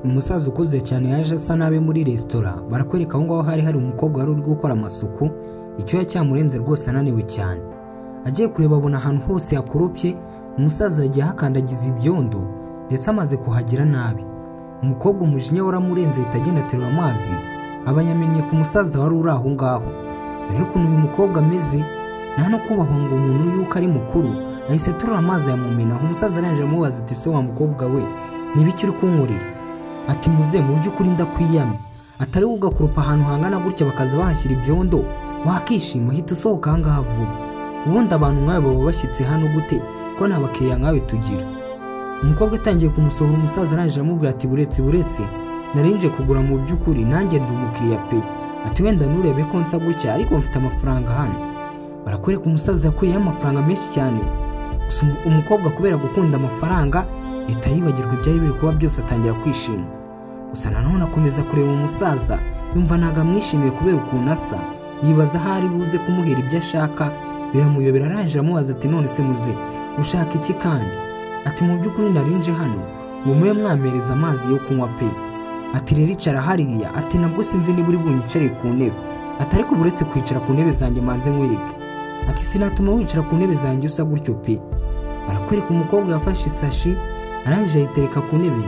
umusaza ukuze cyane yaje asa nabe muri resitora. Barakwereka aho ngaho hari umukobwa wari uri gukora amasuku, icyo cyamurenze rwose ananiwe cyane. Agiye kureba abona ahantu hose yakoropye, umusaza yagiye ahakandagiza ibyondo ndetse amaze kuhagira nabi. Umukobwa umujinya waramurenze ahita agenda aterura amazi, aba yamenye ku musaza wari uri aho ngaho. Mbere y'ukuntu uyu mukobwa ameze, nta no kubahwa ngo umuntu yuko ari mukuru, ahise aterura amazi yamumenaho. Umusaza arangije amubaza ati se wa mukobwa we, ni ibiki uri kunkorera? Ati muze mu by'ukuri ndakwiyamye, atari ugakoropa ahantu hangana gutya bakaza bahashyira ibyondo, wakishima hita usohoka aha ngaha vuba. Ubundi abantu nkawe baba bashyitse hano gute ko nta bakiriya nkawe tugira? Umukobwa atangiye kumusohora. Umusaza arangije amubwira ati buretse narinje kugura mu by'ukuri, nanjye ndi umukiriya pe. Ati wenda nurebe ko nsa gutya ariko mfite amafaranga hano. Barakwereka umusaza yakuyeho amafaranga menshi cyane. Gusa umukobwa kubera gukunda amafaranga leta yibagirwa ibyari biri kuba byose, atangira kwishima. Gusa nanone akomeza kureba umusaza, yumva ntago amwishimiye kubera ukuntu asa. Yibaza aho ari buze kumuhera ibyo ashaka, biramuyobera. Arangije amubaza ati none se muze ushaka iki kandi? Ati mu by'ukuri narinje hano ngo mube mwamereza amazi yo kunywa pe. Ati rero icara hariya. Ati nabwo sinzi niba uri bunyicare ku ntebe. Ati ariko buretse kwicara ku ntebe zanjye manze nkwereke. Ati sinatuma wicara ku ntebe zanjye usa gutyo pe. Barakwereka umukobwa yafashe isashi, arangije ayitereka ku ntebe,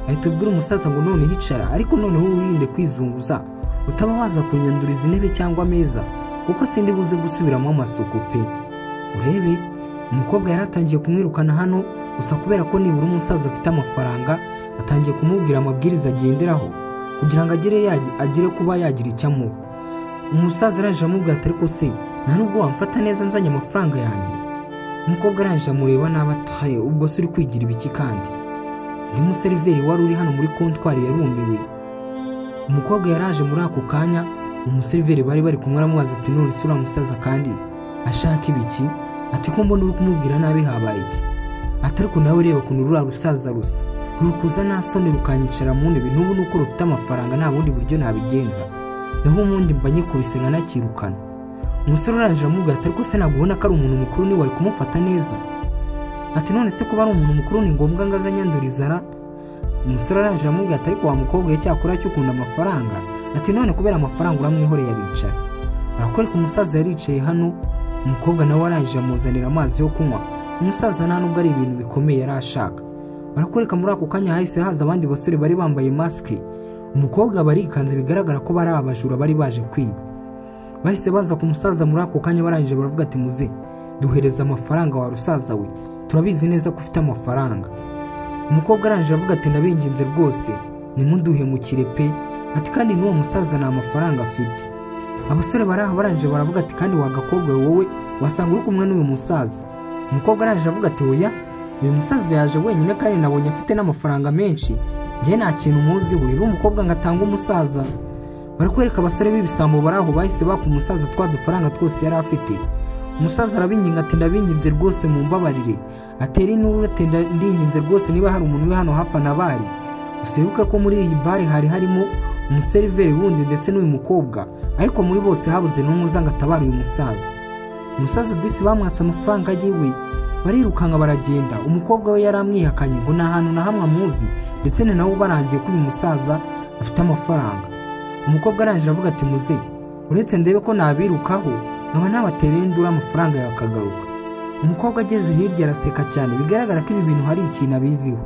ahita abwira umusaza ngo none hicara, ariko noneho wirinde kwizunguza, utaba waza kunyanduriza intebe cyangwa ameza kuko sindi buze gusubiramo amasuku pe. Urebe umukobwa yaratangiye kumwirukana hano, gusa kubera ko nibura umusaza afite amafaranga, atangiye kumubwira amabwiriza agenderaho kugira ngo agire kuba yagira icyo amuha. Umusaza arangije amubwira ati ariko se nta nubwo wamfata neza nzanye amafaranga yanjye? Umukobwa arangije amureba nabi ataye, ubwo se uri kwigira ibiki kandi? Ndi museriveri wari uri hano muri kontwari yarumiwe. Umukobwa yaraje muri ako kanya, umuseriveri bari kumwe aramubaza ati none se uriya musaza kandi ashaka ibiki? Ati ko mbona uri kumubwira nabi habaye iki? Ati ariko nawe reba ukuntu ruriya rusaza rusa, rukuza nta soni rukanyicara mu ntebe, n'ubu nuko rufite amafaranga nta bundi buryo nabigenza, naho ubundi mba nyikubise nkanakirukana. Umusore arangije amubwira ati ariko se ntabwo ubona ko ari umuntu mukuru ni wari kumufata neza? Ati none se kuba ari umuntu mukuru ni ngombwa ngo azanyanduriza ra? Umusore arangije amubwira ati ariko wa mukobwa cyakora cyukunda amafaranga. Ati none kubera amafaranga uramwihoreye aricara. Barakwereka umusaza yaricaye hano, umukobwa nawe arangije amuzanira amazi yo kunywa. Umusaza nta nubwo ari ibintu bikomeye yari ashaka. Barakwereka muri ako kanya hahise haza abandi basore bari bambaye masike. Umukobwa barikanze bigaragara ko bari abajura bari baje kwiba. Bahise baza ku musaza muri ako kanya, barangije baravuga ati muze duhereza amafaranga wa rusaza we, turabizi neza ko ufite amafaranga. Umukobwa arangije avuga ati ndabinginze rwose nimuduhemukire pe. Ati kandi n'uwo musaza nta mafaranga afite. Abasore baraha barangije baravuga ati kandi wagakobwa wowe wasanga uri kumwe n'uyu musaza? Umukobwa arangije avuga ati oya, uyu musaza yaje wenyine kandi nabonye afite n'amafaranga menshi, njye nta kintu muzi we. Umukobwa ngatanga umusaza. Barakwereka abasore b'ibisambo baraho bahise baka umusaza twa dufaranga twose yari afite. Umusaza arabinginga ati ndabinginze rwose mumbabarire. Atera inuru ati ndinginze rwose niba hari umuntu uri hano hafi anabari. Usibuke ko muri iyi bare hari harimo umuseriveri wundi ndetse n'uyu mukobwa, ariko muri bose habuze n'umwe uzanga atabara uyu musaza. Umusaza disi bamwatse amafaranga yiwe, barirukanka baragenda. Umukobwa we yaramwihakanye ngo nta hantu na hamwe amuzi, ndetse ni nawe barangiye ko uyu musaza afite amafaranga. Umukobwa arangije avuga ati muze uretse ndebe ko nabirukaho nkaba nabatereye indura amafaranga yakagaruka. Umukobwa ageze hirya araseka cyane, bigaragara ko ibi bintu hari ikintu abiziho.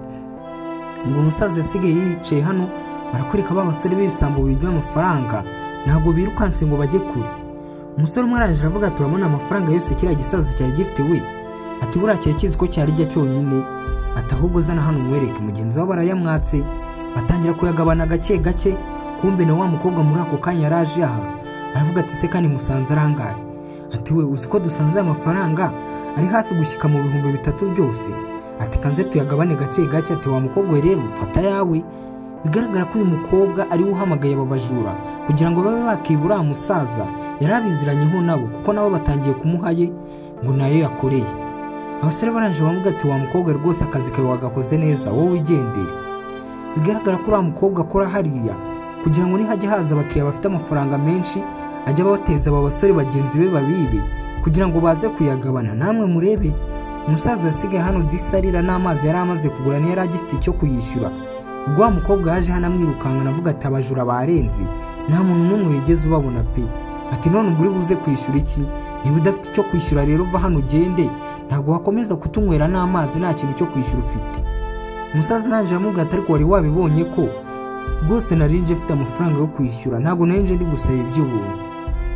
Ngo umusaza yasigaye yicaye hano, barakwereka abasore b'ibisambo bigiye amafaranga, ntabwo birukanse ngo bajye kure. Umusore umwe arangije avuga ati urabona amafaranga yose kiriya gisaza cyari gifite we? Ati buriya cyari kizi ko cyari rya cyonyine. Ati ahubwo zana hano mwereke. Mugenzi we barayamwatse, batangira kuyagabana gake gake. Kumbe na wa mukobwa muri ako kanya yaraje aha, aravuga ati se kandi musanze arangaye? Ati we uzi ko dusanze amafaranga ari hafi gushyika mu 3,000 byose? Ati kanze tuyagabane gake gake. Ati wa mukobwa we rero fata yawe. Bigaragara ko uyu mukobwa ari uhamagaye abajura kugira ngo babe bakibura musaza, yarabiziranyeho nabo kuko nabo batangiye kumuhaye ngo nayo yakoreye. Abasore baranje bamuga ati wa mukobwa rwose akazi kawe wagakoze neza, wowe wigendere. Bigaragara ko uriya mukobwa akora hariya kugira ngo nihajye haza abakiriya bafite amafaranga menshi ajya abateza aba basore bagenzi be babibe kugira ngo baze kuyagabana. Namwe murebe umusaza yasigaye hano disarira n'amazi yari amaze kugura, ni yari agifite icyo kuyishyura. ubwo wa mukobwa yaje hano amwirukanga navuga ati abajura barenze nta muntu n'umwe wigeze ubabona pe. Ati none ubwo uri buze kwishyura iki? Niba udafite icyo kwishyura rero va hano ugende, ntabwo wakomeza kutunywera n'amazi nta kintu cyo kwishyura ufite. Umusaza arangije aramubwira ati ariko wari wabibonye ko rwose narinje mfite amafaranga yo kwishyura, ntabwo narinje ndi gusaba iby'ubuntu.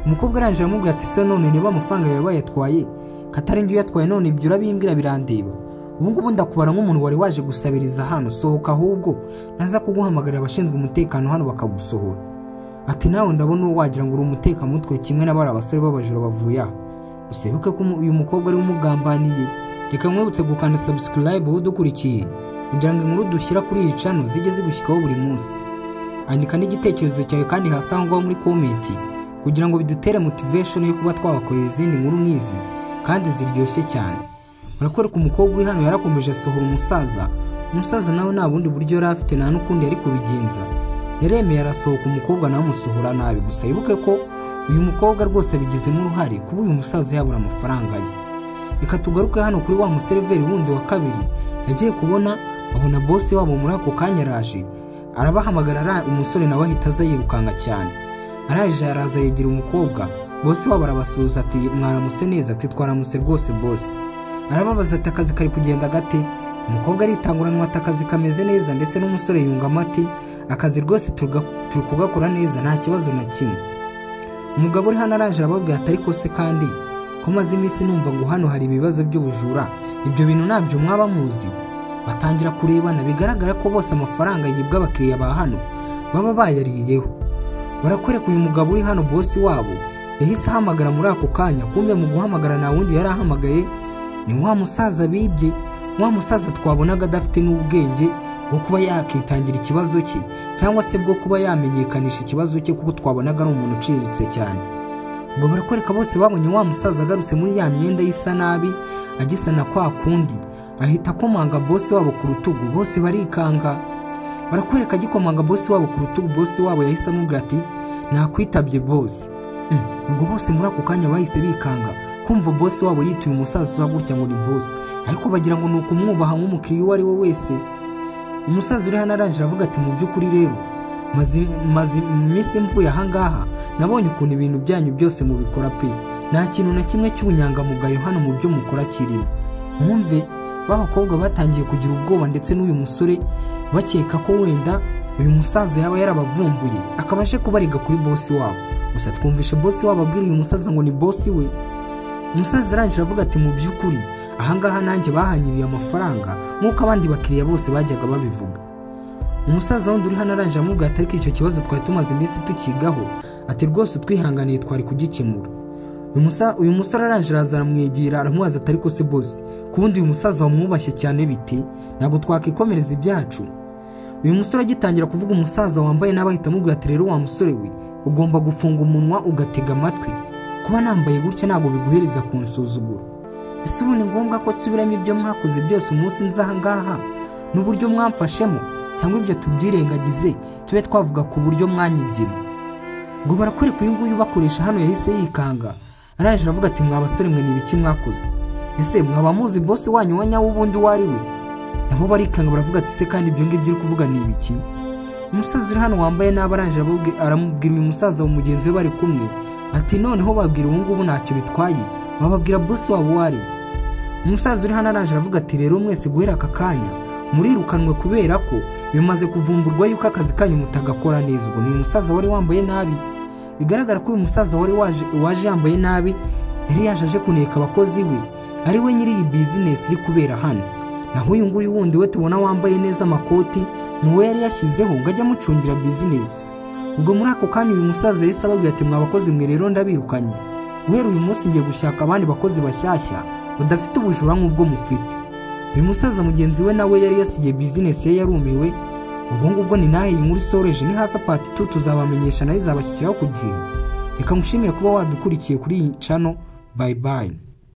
Umukobwa arangije aramubwira ati se none niba amafaranga yawe bayatwaye katari njye uyatwaye none ibyo urabimbwira birandeba. Ubu ngubu ndakubara nk'umuntu wari waje gusabiriza hano, sohoka ahubwo naza kuguhamagarira abashinzwe umutekano hano bakagusohora. Ati nawe ndabona wagira ngo uri umutekamutwe kimwe n'abari abasore b'abajura bavuye aha. Usebuke ko uyu mukobwa ari umugambaniye. Reka mwibutse gukanda subscribe aho dukurikiye kugira ngo inkuru dushyira kuri iyi channel zijye zigushyikaho buri munsi. Andika n'igitekerezo cyawe kandi hasi aho ngaho muri comment kugira ngo bidutere motivation yo kuba twabakorera izindi nkuru nk'izi kandi ziryoshye cyane. Barakwereka umukobwa uri hano yarakomeje asohora umusaza nawe nta bundi buryo yari afite nta n'ukundi yari kubigenza. Yaremeye arasohoka umukobwa nawe amusohora nabi. Gusa yibuke ko uyu mukobwa rwose abigizemo uruhare kuba uyu musaza yabura amafaranga ye. Reka tugaruke hano kuri wa museriveri wundi wa kabiri yagiye kubona abona boss wabo muri ako kanya araje arabahamagara umusore nawe ahita aza yirukanga cyane. Araje araza yegera umukobwa, boss wabo arabasuhuza ati mwaramuse neza? Ati twaramuse rwose boss. Arababaza ati akazi kari kugenda gate? Umukobwa aritanguranwa ati akazi kameze neza, ndetse n'umusore yungama ati akazi rwose turi kugakora neza nta kibazo na kimwe. Umugabo uri hano araje arababwira ati ariko se kandi ko maze iminsi numva ngo hano hari ibibazo by'ubujura, ibyo bintu nabyo mwaba muzi? Batangira kurebana, bigaragara ko bose amafaranga yibwa abakiriya ba hano baba bayariyeho. Barakwereka uyu mugabo uri hano boss wabo yahise ahamagara muri ako kanya, kumbe mu guhamagara nta wundi yari ahamagaye ni wa musaza bibye, wa musaza twabonaga adafite n'ubwenge bwo kuba yakitangira ikibazo cye cyangwa se bwo kuba yamenyekanisha ikibazo cye, kuko twabonaga ari umuntu uciriritse cyane. Ubwo barakwereka bose babonye wa musaza agarutse muri ya myenda y'isa nabi agisa na kwa kundi, ahita akomanga boss wabo ku rutugu, bose barikanga. Barakwereka agikomanga boss wabo ku rutugu, boss wabo yahise amubwira ati nakwitabye boss. Ubwo bose muri ako kanya bahise bikanga kumva boss wabo yituye umusaza uza gutya ngo ni boss, ariko bagira ngo nuko umwubaha nk'umukiriya uwo ari we wese. Umusaza uri hano arangije avuga ati mu by'ukuri rero maze iminsi mvuye ahangaha nabonye ukuntu ibintu byanyu byose mubikora pe, nta kintu na kimwe cy'ubunyangamugayo hano mu byo mukora kirimo. Mwumve b'abakobwa batangiye kugira ubwoba, ndetse n'uyu musore bakeka ko wenda uyu musaza yaba yarabavumbuye akabashe kubariga kuri boss wabo. Gusa twumvishe boss wabo abwira uyu musaza ngo ni boss we. Umusaza arangije avuga ati mu by'ukuri ahangaha nanjye bahanyiriye amafaranga nk'uko abandi bakiriya bose bajyaga babivuga. Umusaza wundi uri hano arangije amubwira ati ariko icyo kibazo twari tumaze iminsi tukigaho, ati rwose twihanganiye twari kugikemura. Uyu musore arangije araza aramwegera aramubaza ati ariko se boss kubundi uyu musaza wamwubashye cyane bite, ntabwo twakikomereza ibyacu? Uyu musore agitangira kuvuga umusaza wambaye nabi ahita amubwira ati rero wa musore we ugomba gufunga umunwa ugatega amatwi, kuba nambaye gutya ntabwo biguhereza kunsuzugura. Ese ubu ni ngombwa ko subiramo ibyo mwakoze byose umunsi nzaha ngaha n'uburyo mwamfashemo, cyangwa ibyo tubyirengagize tube twavuga ku buryo mwanyibyima? Ngo barakwereka uyu nguyu bakoresha hano yahise yikanga, araje aravuga ati mwabasore mwe nibiki mwakoze? Ese mwaba muzi boss wanyu wa nyawo ubundi wari we? Nabo barikanga baravuga ati se kandi ibyo ngibyo uri kuvuga ni ibiki? Umusaza uri hano wambaye nabi aranje aramubwira uyu musaza wa mugenzi we bari kumwe ati noneho babwira ubu ngubu ntacyo bitwaye, bababwira boss wabo wari we. Umusaza uri hano aranje aravuga ati rero mwese guhera aka kanya murirukanwe kubera ko bimaze kuvumburwa yuko akazi kanyu mutagakora neza. Ubwo ni umusaza wari wambaye nabi. Bigaragara ko uyu musaza wari waje yambaye nabi yari yaje kuneka abakozi we, ari we nyiri iyi business iri kubera hano. Naho uyu nguyu wundi we tubona wambaye neza amakoti nuwe yari yashyizeho ngo ajye amucungira business. Ubwo muri ako kanya uyu musaza yahise ababwira ati mwabakozi mwe rero ndabirukanye, guhera uyu munsi ngiye gushaka abandi bakozi bashyashya badafite ubujura nk'ubwo mufite. Uyu musaza mugenzi we nawe yari yasigiye business ye yarumiwe. Ubwo ngubwo ni nahe inkuru isoreje, ni haza part 2 tuzabamenyesha nayo izabashyikiraho ku gihe. Reka ngushimire kuba wadukurikiye kuri iyi channel. Bye bye.